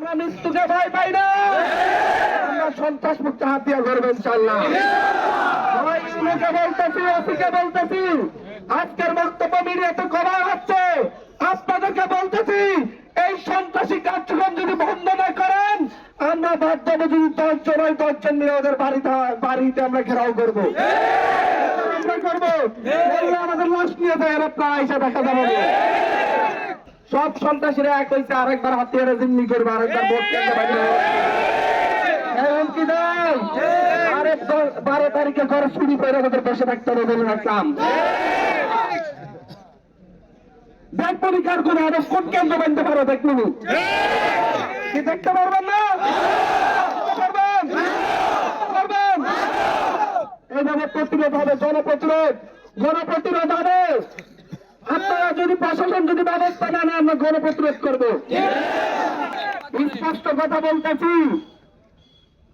আমরা মৃত্যুকে ভয় পাই না, আমরা সন্ত্রাস মুক্ত হাতিয়া করবো ইনশাআল্লাহ। সবাইকে বলতেছি, ওসিকে বলতেছি, আজকের বক্তব্য মিডিয়াতে করা হচ্ছে, আপনাদেরকে বলতেছি এই সন্ত্রাসী কার্যক্রম যদি বন্ধ না করেন আমরা বাধ্য যদি 10 জন 10 জন মিলে ওদের বাড়িতে আমরা ঘেরাও করবো, আমাদের লাশ নিয়ে যায় প্রায় এসে দেখা যাবে। সব সন্ত্রাসীরা এক হয়েছে, আরেকবার হাতিয়ারে জিম্মি করবে, আরেকবার ভোট কেন্দ্রে বাইরে এমনকি দেয়। আরে 12 তারিখে ঘরে চুরি করে ওদের বসে থাকতে হবে বলে রাখলাম। ব্যাংক পরীক্ষার কোন আদেশ কোন কেন্দ্র বানতে পারো দেখুন, কি দেখতে পারবেন না? এইভাবে প্রতিরোধ হবে, গণপ্রতিরোধ হবে। আপনারা যদি প্রশাসন যদি ব্যবস্থা না নেয় আমরা গণপ্রতিরোধ করবো। স্পষ্ট কথা বলতেছি,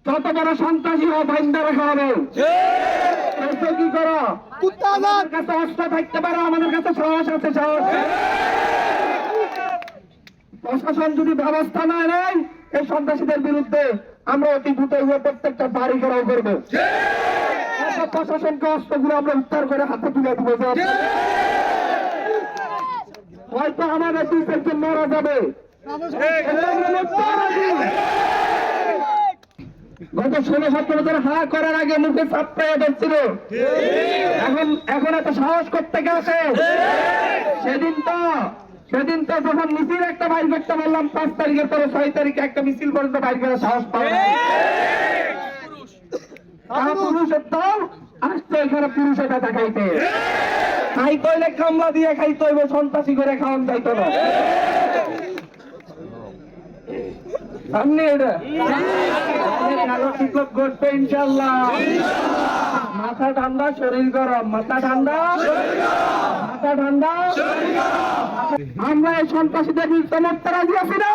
যত বড় সন্ত্রাসী হোক বাইন্দা রাখা হবে। কি করো আমাদের কাছে অস্ত্র থাকতে পারে, আমাদের কাছে সাহস আছে, সাহস। প্রশাসন যদি ব্যবস্থা না নেয় এই সন্ত্রাসীদের বিরুদ্ধে আমরা অতি দ্রুত প্রত্যেকটা বাড়ি ঘেরাও করবো। প্রশাসনকে অস্ত্রগুলো আমরা উদ্ধার করে হাতে তুলে দিব। হয়তো আমাদের 2 জন মারা যাবে, গত 16-17 বছর হা করার আগে মুখে চাপড়ে ধরছিল, এখন এত সাহস করতে গেছে। সেদিন তো যখন মিছিল একটা বাইর করতে বললাম 5 তারিখের পরে 6 তারিখে একটা মিছিল পর্যন্ত বাইর করার সাহস পাবে না। পুরুষের দল আসছে এখানে পুরুষটা দেখাইতে, খাইতে হইলে কামলা দিয়ে খাইতে হইব, সন্ত্রাসী করে খাওয়ান যাইতো না। সামনে এটা ঘটবে ইনশাল্লাহ। মাথা ঠান্ডা, শরীর গরম, মাথা ঠান্ডা, মাথা ঠান্ডা। আমরা এই সন্ত্রাসীদের বিরুদ্ধে রাজি আছি না?